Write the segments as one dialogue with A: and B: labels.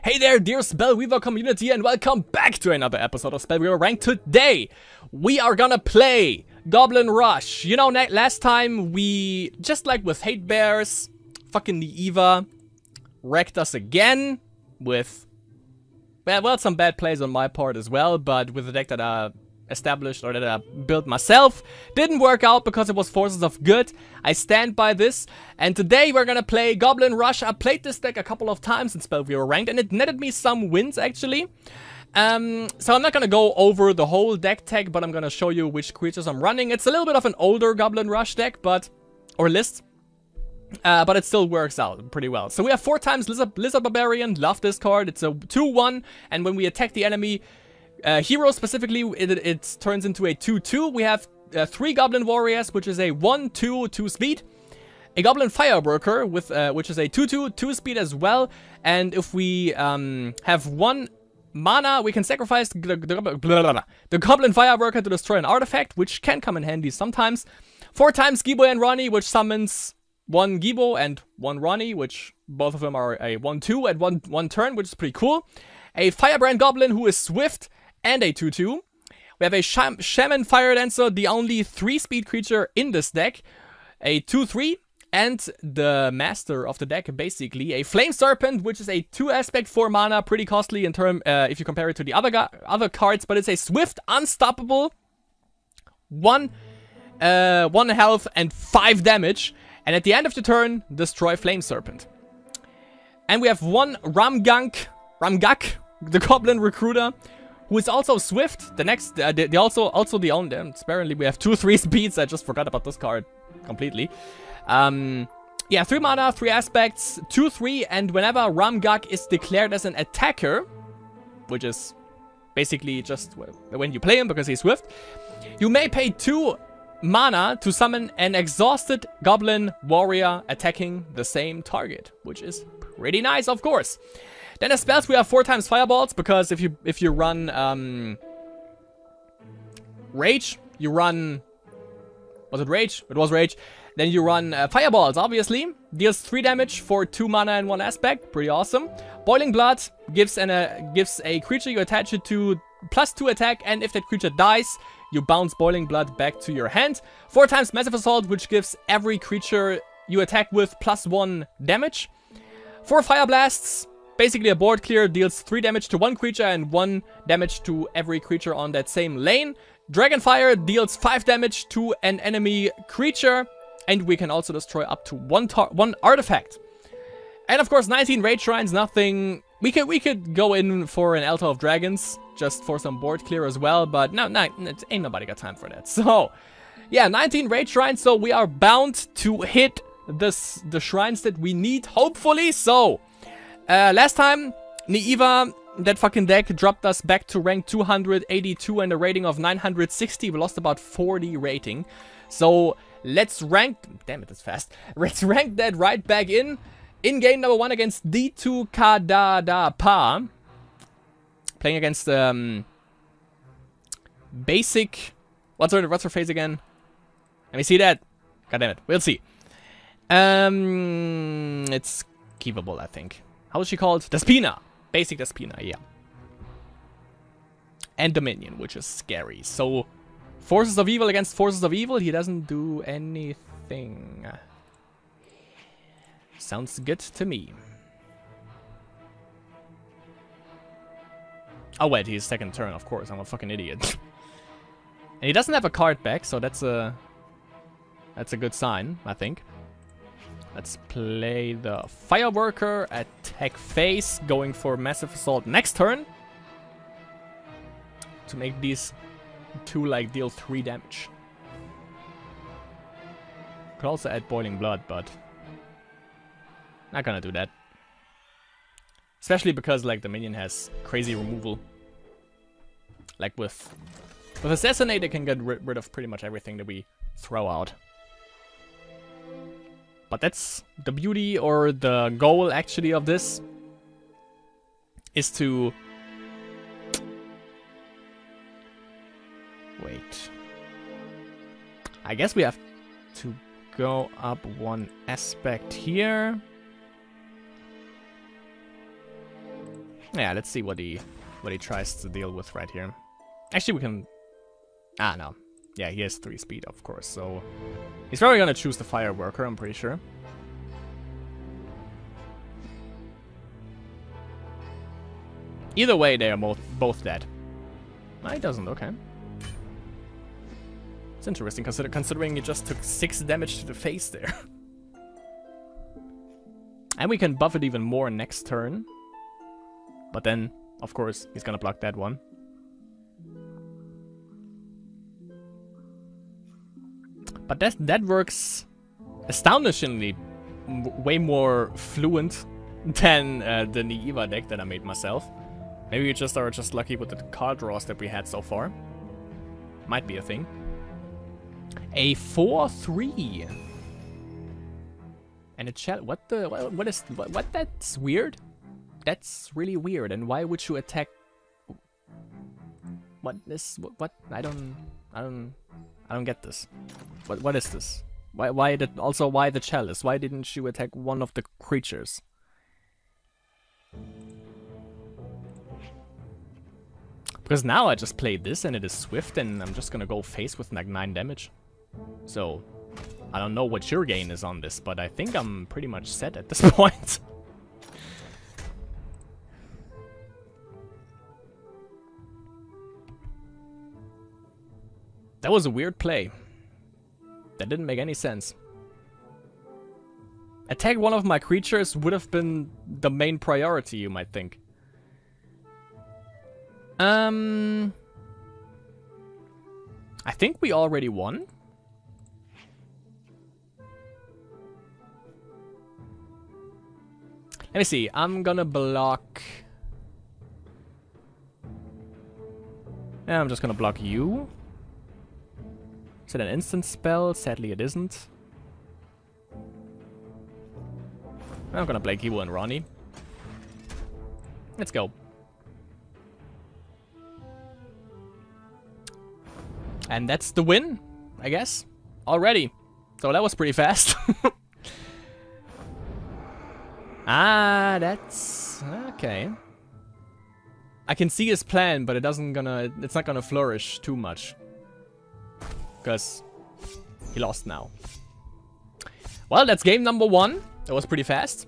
A: Hey there, dear Spellweaver community, and welcome back to another episode of Spellweaver Rank. Today, we are gonna play Goblin Rush. You know, last time we, just like with Hate Bears, fucking the Eva wrecked us again with, well, some bad plays on my part as well, but with the deck that I established or that I built myself, didn't work out because it was Forces of Good. I stand by this, and today we're gonna play Goblin Rush. I played this deck a couple of times in Spellweaver Ranked, and it netted me some wins actually. So I'm not gonna go over the whole deck tag, but I'm gonna show you which creatures I'm running. It's a little bit of an older Goblin Rush deck, or list. But it still works out pretty well. So we have 4 times Lizard Barbarian. Love this card. It's a 2/1, and when we attack the enemy hero specifically, it turns into a 2/2. We have 3 Goblin Warriors, which is a 1/2 2 speed. A Goblin Fireworker, with which is a 2/2 2 speed as well. And if we have 1 mana, we can sacrifice the Goblin Fireworker to destroy an artifact, which can come in handy sometimes. 4 times Gibo and Ronnie, which summons 1 Gibo and 1 Ronnie, which both of them are a 1/2 at one turn, which is pretty cool. A Firebrand Goblin who is swift and a 2/2. We have a Shaman Fire Dancer, the only 3-speed creature in this deck, a 2/3, and the master of the deck, basically, a Flame Serpent, which is a 2-aspect 4 mana, pretty costly in term if you compare it to the other cards, but it's a swift, unstoppable, 1 health and 5 damage, and at the end of the turn, destroy Flame Serpent. And we have 1 Ramgak, the Goblin Recruiter, who is also swift. The next, they also the own them. Apparently, we have 2 3 speeds. I just forgot about this card completely. Yeah, 3 mana, 3 aspects, 2/3, and whenever Ramgak is declared as an attacker, which is basically just when you play him because he's swift, you may pay 2 mana to summon an exhausted Goblin Warrior attacking the same target, which is pretty nice, of course. Then as spells, we have 4 times Fireballs, because if you run Rage, you run... Was it Rage? It was Rage. Then you run Fireballs, obviously. Deals 3 damage for 2 mana and 1 aspect. Pretty awesome. Boiling Blood gives a creature you attach it to +2 attack, and if that creature dies, you bounce Boiling Blood back to your hand. 4 times Massive Assault, which gives every creature you attack with +1 damage. 4 Fire Blasts. Basically a board clear, deals 3 damage to 1 creature and 1 damage to every creature on that same lane. Dragonfire deals 5 damage to an enemy creature, and we can also destroy up to 1 artifact. And of course 19 Raid Shrines, nothing... We could go in for an Altar of Dragons, just for some board clear as well, but no, ain't nobody got time for that. So, yeah, 19 Raid Shrines, so we are bound to hit the shrines that we need, hopefully. So, last time, Naiva, that fucking deck, dropped us back to rank 282 and a rating of 960. We lost about 40 rating. So, let's rank... Damn it, that's fast. Let's rank that right back in game number 1 against D2 Kadada. Playing against, basic... What's her face again? Let me see that. God damn it. We'll see. It's keepable, I think. How is she called? Despina. Basic Despina, yeah. And Dominion, which is scary. So, Forces of Evil against Forces of Evil. He doesn't do anything. Sounds good to me. Oh wait, he's second turn, of course. I'm a fucking idiot. And he doesn't have a card back, so that's a good sign, I think. Let's play the Fireworker, attack face, going for Massive Assault next turn. To make these 2, like, deal 3 damage. Could also add Boiling Blood, but... Not gonna do that. Especially because, like, the minion has crazy removal. Like, with Assassinate, it can get rid of pretty much everything that we throw out. But that's the beauty, or the goal actually of this, is to... Wait. I guess we have to go up 1 aspect here. Yeah, let's see what he tries to deal with right here. Actually, we can... Ah, no. Yeah, he has 3 speed, of course, so... He's probably gonna choose the Fireworker, I'm pretty sure. Either way, they are both dead. No, he doesn't, okay. It's interesting, considering he just took 6 damage to the face there. And we can buff it even more next turn. But then, of course, he's gonna block that one. But that works astonishingly way more fluent than the Naiva deck that I made myself. Maybe we are just lucky with the card draws that we had so far. Might be a thing. A 4/3. And a chat. What that's weird. That's really weird. And why would you attack? What I don't get this. What is this? Why the chalice? Why didn't you attack one of the creatures? Because now I just played this and it is swift and I'm just gonna go face with like 9 damage. So I don't know what your gain is on this, but I think I'm pretty much set at this point. That was a weird play. That didn't make any sense. Attack one of my creatures would have been the main priority, you might think. I think we already won. Let me see. I'm gonna block... I'm just gonna block you. Is it an instant spell? Sadly it isn't. I'm gonna play Kibo and Ronnie. Let's go. And that's the win, I guess. Already. So that was pretty fast. Ah, that's... okay. I can see his plan, but it's not gonna flourish too much. Because he lost now. Well, that's game number 1. That was pretty fast.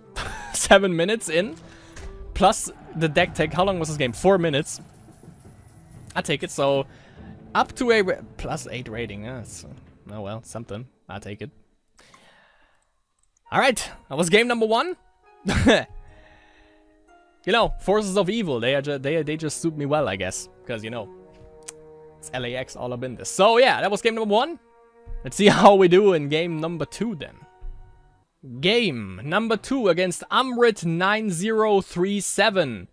A: 7 minutes in. Plus the deck tech. How long was this game? 4 minutes. I take it. So up to a plus 8 rating. Yes. Oh well, something. I'll take it. Alright. That was game number 1. You know, Forces of Evil. They just suit me well, I guess. Because, you know, it's LAX all up in this. So yeah, that was game number 1. Let's see how we do in game number 2 then. Game number 2 against Amrit9037.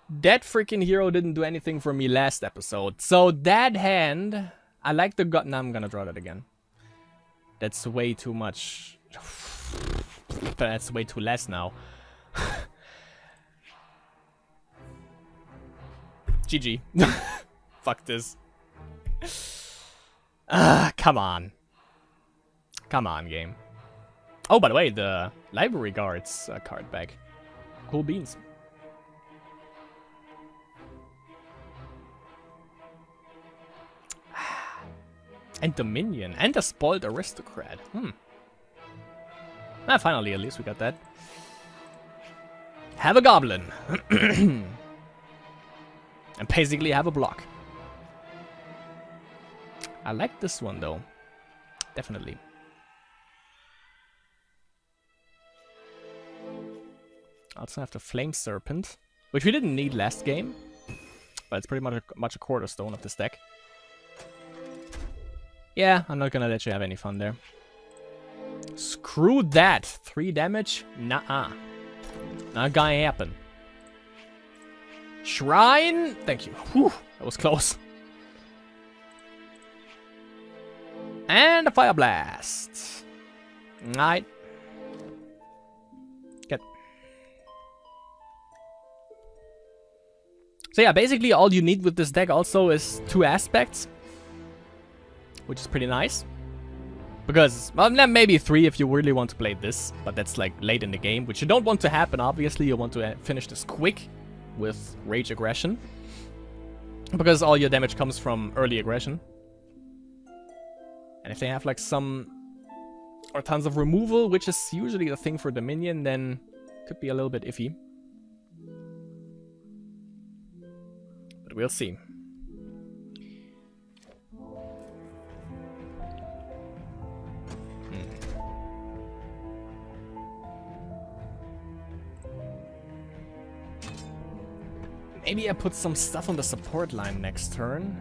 A: That freaking hero didn't do anything for me last episode. So that hand, I like the gut. Now I'm gonna draw that again. That's way too much. That's way too less now. GG. Fuck this. Come on. Come on, game. Oh, by the way, the Library Guards card back. Cool beans. And Dominion. And a Spoiled Aristocrat. Finally, at least we got that. Have a Goblin. And basically have a block. I like this one, though. Definitely. I also have the Flame Serpent, which we didn't need last game, but it's pretty much a cornerstone of this deck. Yeah, I'm not gonna let you have any fun there. Screw that! 3 damage? Nah-uh. Not gonna happen. Shrine? Thank you. Whew, that was close. And a Fire Blast. Alright. Good. So yeah, basically all you need with this deck also is 2 aspects, which is pretty nice. Because, well, maybe 3 if you really want to play this, but that's like late in the game, which you don't want to happen, obviously. You want to finish this quick, with Rage Aggression. Because all your damage comes from early aggression. And if they have like some or tons of removal, which is usually the thing for the minion, then could be a little bit iffy. But we'll see. Maybe I put some stuff on the support line next turn.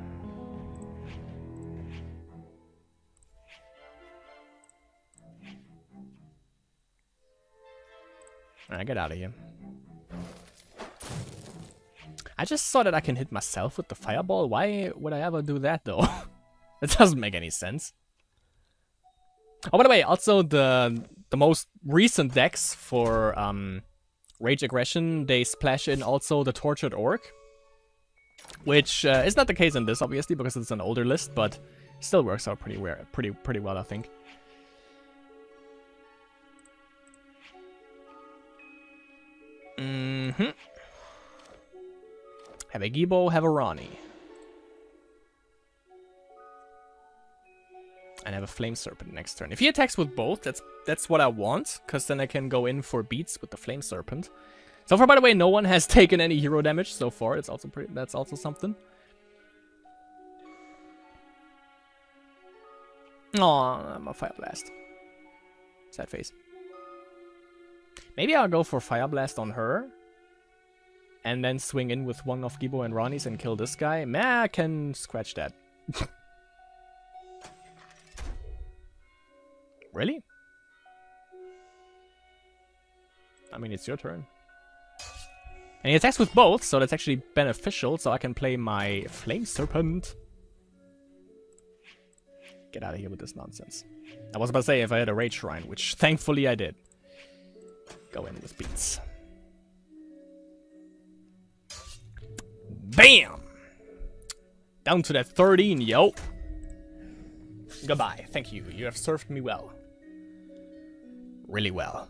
A: Alright, get out of here. I just saw that I can hit myself with the fireball. Why would I ever do that though? It doesn't make any sense. Oh, by the way, also the most recent decks for Rage Aggression, they splash in also the Tortured Orc. Which is not the case in this, obviously, because it's an older list, but still works out pretty well, I think. Have a Gibo, have a Ronnie. And have a Flame Serpent next turn. If he attacks with both, that's what I want, because then I can go in for beats with the Flame Serpent. So far, by the way, no one has taken any hero damage so far. It's also that's also something. Aw, I'm a Fire Blast. Sad face. Maybe I'll go for Fire Blast on her. And then swing in with one of Gibo and Ronnie's and kill this guy. Meh, I can scratch that. Really? I mean, it's your turn. And he attacks with both, so that's actually beneficial, so I can play my Flame Serpent. Get out of here with this nonsense. I was about to say if I had a Rage Shrine, which thankfully I did. Go in with beats. Bam! Down to that 13, yo. Goodbye, thank you. You have served me well. Really well.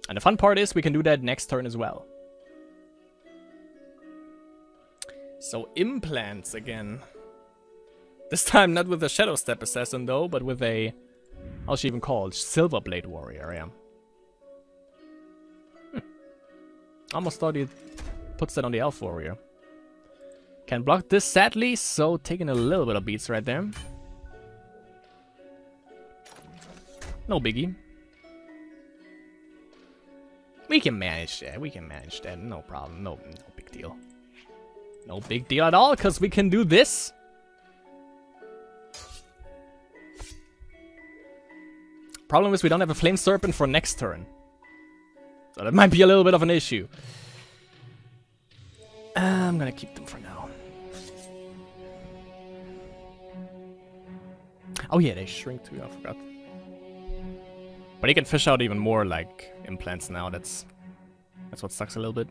A: And the fun part is we can do that next turn as well. So implants again. This time not with a Shadow Step Assassin though, but with a... how's she even called? Silverblade Warrior, yeah. Almost thought he puts that on the Elf Warrior. Can block this sadly, so taking a little bit of beats right there. No biggie. We can manage that, no problem, no big deal. No big deal at all, because we can do this. Problem is we don't have a Flame Serpent for next turn. So that might be a little bit of an issue. I'm gonna keep them for now. Oh yeah, they shrink too, I forgot. But he can fish out even more like implants now, that's what sucks a little bit.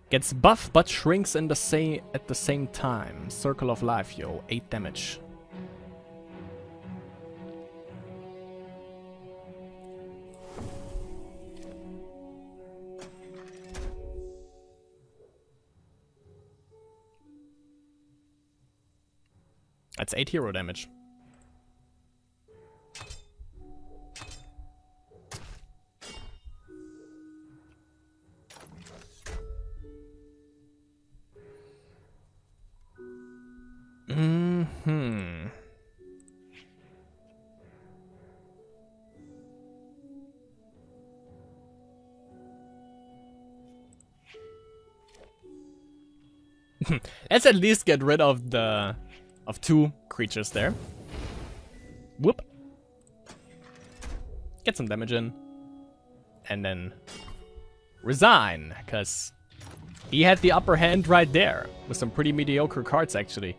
A: Gets buff but shrinks in the at the same time. Circle of Life, yo, 8 damage. That's 8 hero damage. Let's at least get rid of the 2 creatures there. Whoop. Get some damage in. And then resign, because he had the upper hand right there with some pretty mediocre cards actually.